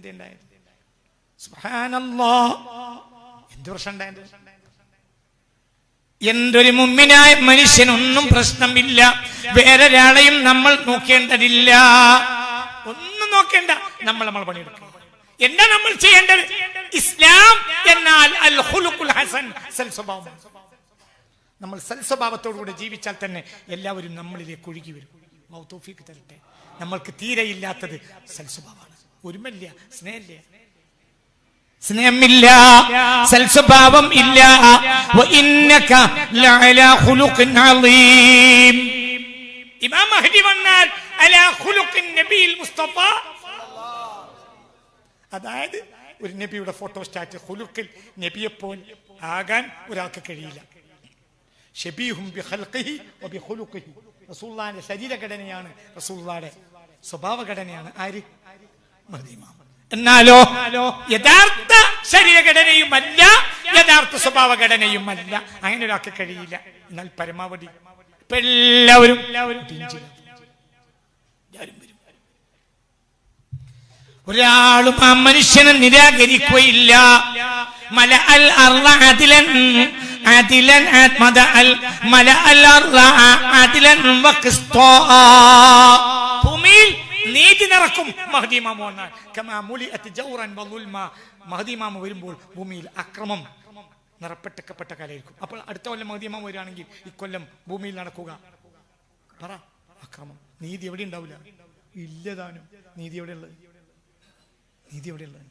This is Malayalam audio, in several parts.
എന്തേ ഉണ്ടായത്? സുബ്ഹാനല്ലാഹ്, എന്ത് പ്രശ്നം ഉണ്ടായത്? എന്തൊരു മുഅ്മിനായ മനുഷ്യനൊന്നും പ്രശ്നമില്ല, വേറൊരാളെയും നമ്മൾ നോക്കേണ്ടതില്ല, ഒന്നും നോക്കേണ്ട. നമ്മൾ പണിയെടുക്കുക. എന്താ നമ്മൾ ചെയ്യേണ്ടത്? ഇസ്ലാം എന്നാൽ അൽ ഖുലുഖുൽ ഹസൻ, സൽസ്വഭാവം. നമ്മൾ സൽസ്വഭാവത്തോടുകൂടെ ജീവിച്ചാൽ തന്നെ എല്ലാവരും നമ്മളിലേക്ക് ഒഴുകി വരും. അല്ലാഹു തൗഫീഖ് തരട്ടെ. നമ്മൾക്ക് തീരെയില്ലാത്തത് സൽസ്വഭാവമാണ്. ഒരുമല്ല, സ്നേഹമില്ല, സൽസ്വഭാവം ഇല്ല. വഇന്നക ലഅലാ ഖുലുഖിൻ അളീം. ഇമാം മഹ്ദി വന്നാൽ അലാ ഖുലുഖിൻ നബിയിൽ മുസ്തഫ. അതായത് ഒരു നബിയുടെ ഫോട്ടോ സ്റ്റാറ്റ് ഖുലുഖിൽ നബിയെപ്പോലെ ആകാൻ ഒരാൾക്ക് കഴിയില്ല. ശബീഹും ബിഖൽഖിഹി വബിഖുലുഖിഹി. റസൂലുള്ളാഹിന്റെ ശരീരഘടനയാണ് റസൂലുള്ളാഹിയുടെ സ്വഭാവഘടനയാണ് ആര്? മഹ്ദി ഇമാം. എന്നാലോ യഥാർത്ഥ ശരീരഘടനയുമല്ല, യഥാർത്ഥ സ്വഭാവഘടനയുമല്ല. അങ്ങനെ ഒരാൾക്ക് കഴിയില്ല. എന്നാൽ പരമാവധി ഇപ്പൊ എല്ലാവരും ഒരാളും ആ മനുഷ്യനെ നിരാകരിക്കുകയില്ല. മല അൽ അർള അദിലൻ അദിലൻ മദ അൽ മല അൽ അർള അദിലൻ വഖിസ്താ. ഭൂമിയിൽ നീതി നിറക്കും മഹ്ദി ഇമാം വന്നാൽ. കമാ മുലിഅത് ജൗറൻ വളുൽമ. മഹ്ദി ഇമാം വരുമ്പോൾ ഭൂമിയിൽ അക്രമം നിറപ്പെട്ട കാലമായിരിക്കും. അപ്പോൾ അടുത്ത കൊല്ലം മഹ്ദി ഇമാം വരികയാണെങ്കിൽ ഇക്കൊല്ലം ഭൂമിയിൽ നടക്കുക പറ അക്രമം. നീതി എവിടെ ഉണ്ടാവില്ല? ഇല്ലതാനും. നീതി എവിടെയുള്ളത്?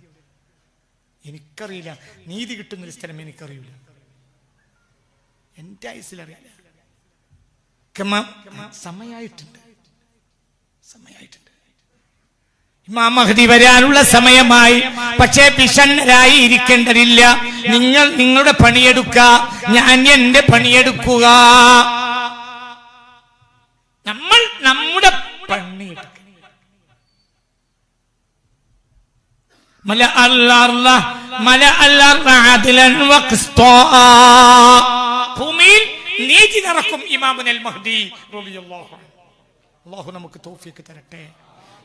എനിക്കറിയില്ല. നീതി കിട്ടുന്നൊരു സ്ഥലം എനിക്കറിയില്ല. എന്റെ ആയുസിലറിയില്ല. സമയായിട്ടുണ്ട്. ഇമാം മഹ്ദി വരാനുള്ള സമയമായി. പക്ഷേ വിഷണ്ണരായി ഇരിക്കേണ്ടതില്ല. നിങ്ങൾ നിങ്ങളുടെ പണിയെടുക്കുക, ഞാൻ എന്റെ പണിയെടുക്കുക. നമ്മൾ നമ്മുടെ പണിയെടുക്കുക. ഭൂമിയിൽ നീതി നടക്കും ഇമാമുൽ മഹ്ദി റളിയല്ലാഹു അൻഹു. അല്ലാഹു നമുക്ക് തൗഫീഖ് തരട്ടെ.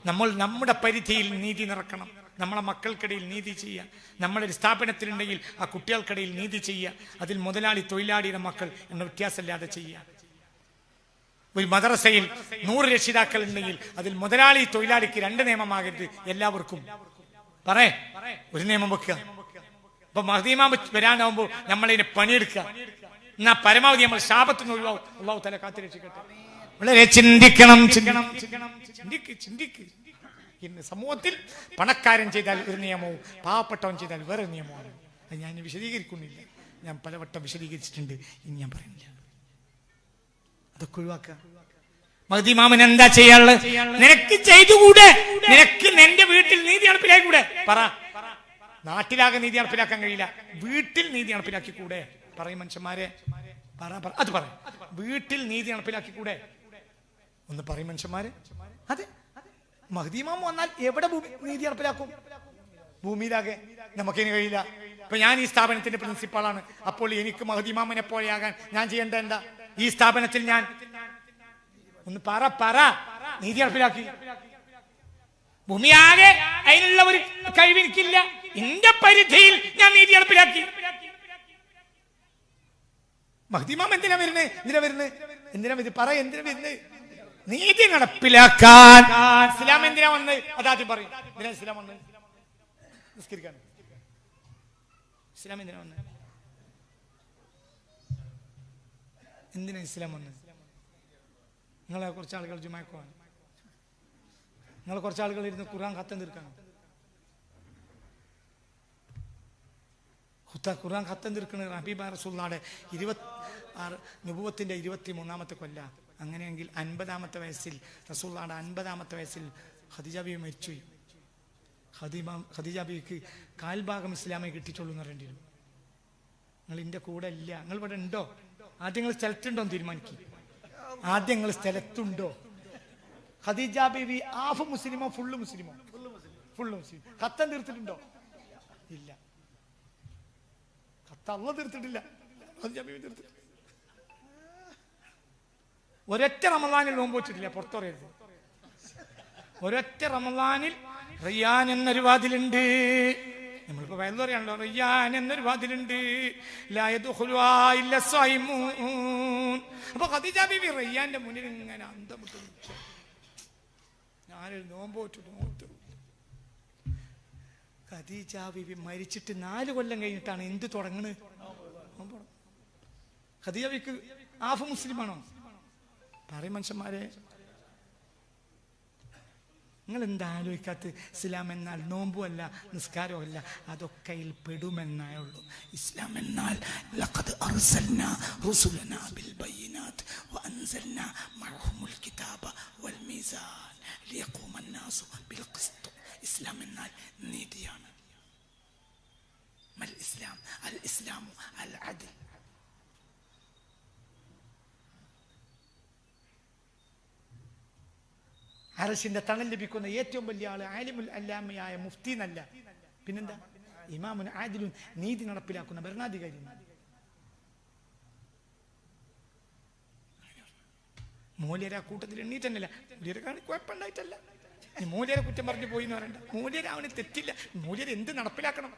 നമ്മൾ നമ്മുടെ പരിധിയിൽ നീതി നിറക്കണം. നമ്മളെ മക്കൾക്കിടയിൽ നീതി ചെയ്യുക. നമ്മളൊരു സ്ഥാപനത്തിലുണ്ടെങ്കിൽ ആ കുട്ടികൾക്കിടയിൽ നീതി ചെയ്യുക. അതിൽ മുതലാളി തൊഴിലാളിയുടെ മക്കൾ എന്ന വ്യത്യാസമില്ലാതെ ചെയ്യുക. ഒരു മദ്രസയിൽ 100 രക്ഷിതാക്കൾ ഉണ്ടെങ്കിൽ അതിൽ മുതലാളി തൊഴിലാളിക്ക് 2 നിയമമാകരുത്. എല്ലാവർക്കും ഒരു നിയമം വെക്കുക. അപ്പൊ മഹ്ദി ഇമാം വരാനാവുമ്പോൾ നമ്മളിതിനെ പണിയെടുക്കുക. എന്നാ പരമാവധി നമ്മൾ ശാപത്തിന് ഒഴിവാകും. അല്ലാഹു തആല കാത്തുരക്ഷിക്കട്ടെ. വളരെ ചിന്തിക്കണം. ഇന്ന് സമൂഹത്തിൽ പണക്കാരൻ ചെയ്താൽ ഒരു നിയമവും പാവപ്പെട്ടവൻ ചെയ്താൽ വേറെ നിയമമാണ്. അത് ഞാൻ വിശദീകരിക്കുന്നില്ല. ഞാൻ പലവട്ടം വിശദീകരിച്ചിട്ടുണ്ട്. ഇനി ഞാൻ പറയുന്നില്ല. അതൊക്കെ ഒഴിവാക്കുക. മഹ്ദി ഇമാമിന് എന്താ ചെയ്യാനുള്ളത്? നിനക്ക് ചെയ്തുകൂടെ? നിനക്ക് നിന്റെ വീട്ടിൽ നീതി നടപ്പിലാക്കൂടെ? പറ. നാട്ടിലാകെ നീതി നടപ്പിലാക്കാൻ കഴിയില്ല. വീട്ടിൽ നീതി നടപ്പിലാക്കിക്കൂടെ? പറയും മനുഷ്യന്മാരെ. അത് പറ. വീട്ടിൽ നീതി നടപ്പിലാക്കിക്കൂടെ? ഒന്ന് പറയും മനുഷ്യന്മാരെ. അതെ, മഹ്ദി ഇമാം വന്നാൽ എവിടെ നീതി നടപ്പിലാക്കും? ഭൂമിയിലാകെ. നമുക്കിനി കഴിയില്ല. ഇപ്പൊ ഞാൻ ഈ സ്ഥാപനത്തിന്റെ പ്രിൻസിപ്പാളാണ്. അപ്പോൾ എനിക്ക് മഹ്ദി ഇമാമിനെ പോലെയാകാൻ ഞാൻ ചെയ്യേണ്ട എന്താ? ഈ സ്ഥാപനത്തിൽ ഞാൻ ഒന്ന് പറ നീതി നടപ്പിലാക്കി. ഭൂമിയാകെ അതിനുള്ള ഒരു കഴിവെനിക്കില്ല. എന്റെ പരിധിയിൽ ഞാൻ നീതി നടപ്പിലാക്കി. മഹ്ദി ഇമാം എന്തിനാ വരുന്നത്? എന്തിനാ വരുന്നത്? നീതി നടപ്പിലാക്കാൻ. ഇസ്ലാം എന്തിനാ വന്നത്? അതാദ്യം പറയും. എന്തിനാ ഇസ്ലാം വന്നത്? നിസ്കരിക്കാൻ. ഇസ്ലാം എന്തിനാ വന്നത്? എന്തിനാ ഇസ്ലാം വന്നത്? നിങ്ങളെ കുറച്ച് ആളുകൾ ജുമാക്കുവാണ്. നിങ്ങൾ കുറച്ച് ആളുകൾ ഇരുന്ന് ഖുർആൻ ഖത്തം തീർക്കാണ്. ഖുർആൻ ഖത്തം തീർക്കുന്നത് ഹബീബ റസൂലുള്ളാഹിയുടെ 26 നുബുവത്തിന്റെ 23ാമത്തെ കൊല്ല. അങ്ങനെയെങ്കിൽ 50ാമത്തെ വയസ്സിൽ റസൂലുള്ളാഹിയുടെ 50ാമത്തെ വയസ്സിൽ ഖദീജ ബീവി മരിച്ചു. ഖദീജ ബീവിക്ക് കാൽഭാഗം ഇസ്ലാമെ കിട്ടിയിട്ടുള്ളൂ എന്ന് പറയേണ്ടി വരും. നിങ്ങൾ എൻ്റെ കൂടെ ഇല്ല. നിങ്ങൾ ഇവിടെ ഉണ്ടോ? ആദ്യം നിങ്ങൾ സ്ഥലത്തുണ്ടോ എന്ന് തീരുമാനിക്കും. ആദ്യം നിങ്ങൾ സ്ഥലത്തുണ്ടോ? ഖദീജ ബീവി ഹാഫ് മുസ്ലിമോ ഫുള്ള് മുസ്ലിമോ? ഫുള്ള് മുസ്ലിം. ഖത്തം തീർത്തിട്ടുണ്ടോ? ഇല്ല. ഖത്തം അല്ലാഹു തീർത്തിട്ടില്ല. ഖദീജ ബീവി തീർത്തിട്ടില്ല. ഒരൊറ്റ റമളാനിൽ നോമ്പ് വെച്ചിട്ടില്ല. പുറത്തു പറയരുത്. ഒരൊറ്റ റമളാനിൽ റയ്യാൻ എന്നൊരു വാതിലുണ്ട്. നമ്മളിപ്പോ വയലു പറയാണല്ലോ, റയ്യാൻ എന്നൊരു വാതിലുണ്ട്. അപ്പൊ ഖദീജ ബീവി റയ്യാന്റെ മുന്നിൽ ഇങ്ങനെ അന്തമുട്ട് ഞാനൊരു നോമ്പോട്ട് ഖദീജ ബീവി മരിച്ചിട്ട് 4 കൊല്ലം കഴിഞ്ഞിട്ടാണ് എന്ത് തുടങ്ങണത്? ഖദീജ ബീവിക്ക് ആഫ് മുസ്ലിമാണോ? പറയും മനുഷ്യന്മാരെ, നിങ്ങൾ എന്താ ആലോചിക്കാത്ത? ഇസ്ലാം എന്നാൽ നോമ്പുമല്ല നിസ്കാരമല്ല, അതൊക്കെ പെടുമെന്നായുള്ളൂ. ഇസ്ലാം എന്നാൽ ലഖദ് അർസൽനാ റുസുലനാ ബിൽ ബയ്യിനാത്ത് വഅൻസൽനാ മഅഹുമുൽ കിതാബ വൽ മീസാൻ ലിയഖൂമൻ നാസു ബിൽ ഖിസ്ത്. ഇസ്ലാം എന്നാൽ നീതിയാണ്. മൽ ഇസ്ലാം അൽ ഇസ്ലാമു അൽ അദ്ൽ. അർശിന്റെ തണൽ ലഭിക്കുന്ന ഏറ്റവും വലിയ ആള് ആലിമുൽ അല്ലാമയായ മുഫ്തി എന്നല്ല, പിന്നെന്താ? ഇമാമുൻ ആദിലുൻ, നീതി നടപ്പിലാക്കുന്ന ഭരണാധികാരി. മൂല്യര കൂട്ടത്തിൽ എണ്ണീറ്റന്നല്ല, മൂല്യരക്കാണ് കുഴപ്പമുണ്ടായിട്ടല്ല. മൂല്യരെ കുറ്റം പറഞ്ഞു പോയി എന്ന് പറയണ്ട. മൂല്യര അവന് തെറ്റില്ല. മൂല്യർ എന്ത് നടപ്പിലാക്കണം?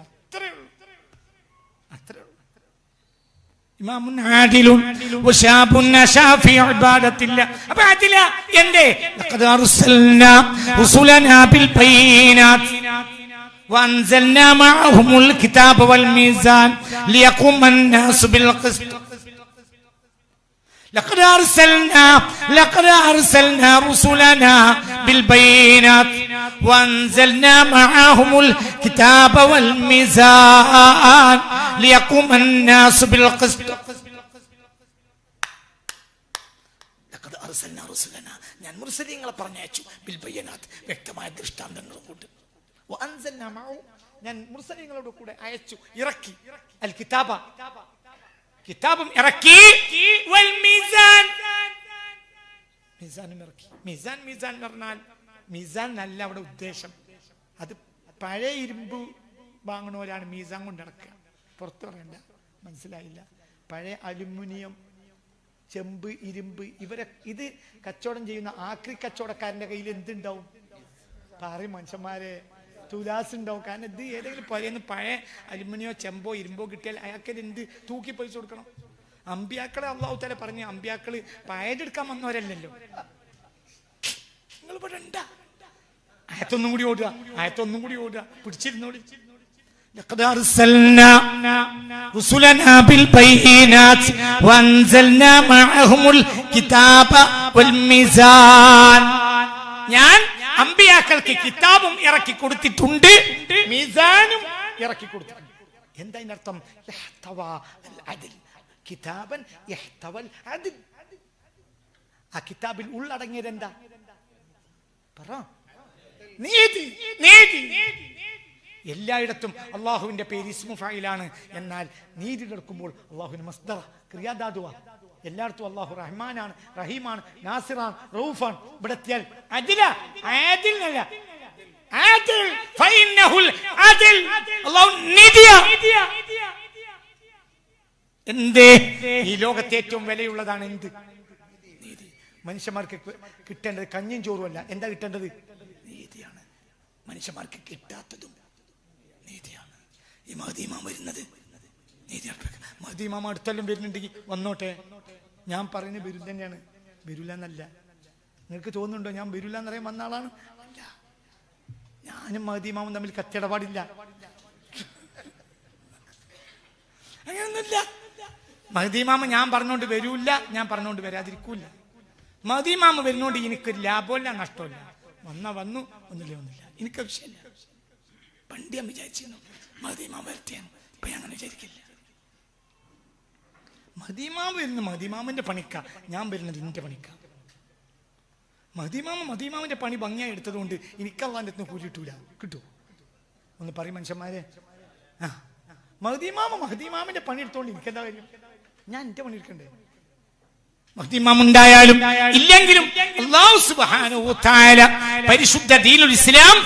അത്രേ ഉള്ളൂ, അത്രേ ഉള്ളൂ. ഇമാമുൻ ആദിലുൻ വശാബുൻ നശാഫി ഇബാദത്തില്ല. അപ്പോൾ ആദില എന്തേ? ലഖദ് അർസൽനാ റസൂലനാ ബിൽ ബയ്യിനാത്ത് വഅൻസൽനാ മഅഹുമുൽ കിതാബ വൽ മീസാൻ ലിയഖൂമൻ നാസു ബിൽ ഖിസ്ത്. لقد أرسلنا رسلنا بالبينات وأنزلنا معهم الكتاب والميزان ليقوم الناس بالقسط. لقد أرسلنا رسلنا, ഞാൻ മുർസലീങ്ങളെ പറഞ്ഞയച്ചു, ബിൽ ബയ്യിനാത്ത്, വ്യക്തമായ ദൃഷ്ടാന്തങ്ങൾ കൊണ്ട്. വഅൻസൽനാ മഅഹു, ഞാൻ മുർസലീങ്ങളോട് കൂടെ അയച്ചു, ഇറക്കി, അൽ കിതാബ, കിതാബും ഇറക്കി, വൽ മീസാൻ, മീസാനും ഇറക്കി. മീസാൻ എന്ന് പറഞ്ഞാൽ മീസാൻ അല്ല അവിടെ ഉദ്ദേശം. അത് പഴയ ഇരുമ്പ് വാങ്ങണവരാണ് മീസാൻ കൊണ്ട് ഇറക്കുക. പുറത്ത് പറയണ്ട, മനസ്സിലായില്ല. പഴയ അലുമിനിയം, ചെമ്പ്, ഇരുമ്പ്, ഇവരെ ഇത് കച്ചവടം ചെയ്യുന്ന ആക്രി കച്ചവടക്കാരന്റെ കയ്യിൽ എന്തുണ്ടാവും? പറയും മനുഷ്യന്മാരെ, തുലാസ് ഉണ്ടാവും. കാരണം ഇത് ഏതെങ്കിലും പറയുന്ന പഴയ അലുമിനിയോ ചെമ്പോ ഇരുമ്പോ കിട്ടിയാൽ അയാൾക്ക് എന്ത് തൂക്കി പൈസ കൊടുക്കണം? അമ്പിയാക്കളെ അള്ളാഹു തആല പറഞ്ഞ അമ്പിയാക്കള് പഴയതെടുക്കാൻ വന്നവരല്ലല്ലോ. നിങ്ങൾ ഇവിടെ ഉണ്ടാ? ആയത്തൊന്നും കൂടി ഓടുക, പിടിച്ചിരുന്നോളി. لقد أرسلنا رسلنا بالبينات وأنزلنا معهم الكتاب والميزان. ഞാൻ അമ്പിയാക്കൾക്ക് കിതാബും ഇറക്കി കൊടുത്തിട്ടുണ്ട്, മീസാനും ഇറക്കി കൊടുത്തിട്ടുണ്ട്. എന്താ ഇതിനർത്ഥം? കിതാബൻ യഹ്തവൽ അദ്ൽ. ആ കിതാബിൽ ഉള്ളടങ്ങിയത് എന്താ? പറ. നീതി. എല്ലായിടത്തും അള്ളാഹുവിന്റെ പേര് ഇസ്മു ഫായിലാണ്. എന്നാൽ നീതി നടക്കുമ്പോൾ അള്ളാഹുവിന് മസ്ദർ, ക്രിയാധാതുവ. എല്ലായിടത്തും അള്ളാഹു റഹ്മാനാണ്, റഹീമാണ്, നാസിറാണ്, റഊഫാണ്. ഇവിടെ എത്തിയാൽ അദില, ആദിൽ, അള്ളാഹു നീതിയാ. എന്തേ? ഈ ലോകത്തെ ഏറ്റവും വിലയുള്ളതാണ് എന്ത്? നീതി. മനുഷ്യന്മാർക്ക് കിട്ടേണ്ടത് കഞ്ഞിയും ചോറുമല്ല. എന്താ കിട്ടേണ്ടത്? നീതിയാണ്. മനുഷ്യന്മാർക്ക് കിട്ടാത്തതും നീതിയാണ്. ഈ മഹ്ദി ഇമാം വരുന്നത് നീതി. മഹ്ദി ഇമാം അടുത്തെല്ലാം വരുന്നുണ്ടെങ്കിൽ വന്നോട്ടെ. ഞാൻ പറയുന്നത് വരില്ല തന്നെയാണ്, വരില്ല എന്നല്ല. നിങ്ങൾക്ക് തോന്നുന്നുണ്ടോ ഞാൻ വരില്ല എന്നറിയാൻ വന്ന ആളാണ്? അല്ല. ഞാനും മഹ്ദി ഇമാമും തമ്മിൽ കത്തിടപാടില്ല, അങ്ങനെയൊന്നുമില്ല. മഹ്ദി ഇമാമ ഞാൻ പറഞ്ഞോണ്ട് വരൂല്ല, ഞാൻ പറഞ്ഞോണ്ട് വരാതിരിക്കൂല. മഹ്ദി ഇമാമ വരുന്നോണ്ട് എനിക്കൊരു ലാഭമില്ല, നഷ്ടമില്ല. വന്നു, ഒന്നില്ല. എനിക്ക് വിഷയമില്ല. പണ്ട് ഞാൻ വിചാരിച്ചിരുന്നു മഹ്ദി ഇമാമ വരട്ടെയാണ്. ഇപ്പൊ ഞാൻ അങ്ങനെ വിചാരിക്കില്ല. മഹ്ദി ഇമാമ വരുന്ന മഹ്ദി ഇമാമിന്റെ പണിക്കാ, ഞാൻ വരുന്നത് എന്റെ പണിക്കാ. മഹ്ദി ഇമാമിന്റെ പണി ഭംഗിയായി എടുത്തതുകൊണ്ട് എനിക്ക് അള്ളാന്റെ അടുത്ത് കൂലി കിട്ടുമോ? ഒന്ന് പറയും മനുഷ്യന്മാരെ. മഹ്ദി ഇമാമിന്റെ പണി എടുത്തോണ്ട് എനിക്കെന്താ കാര്യം? ഞാൻ എന്റെ പണി എടുക്കണ്ടേ? മഹ്ദി ഇമാം ഉണ്ടായാലും ഇല്ലെങ്കിലും അല്ലാഹു സുബ്ഹാനഹു വ തആല പരിശുദ്ധ ദീനുൽ ഇസ്ലാം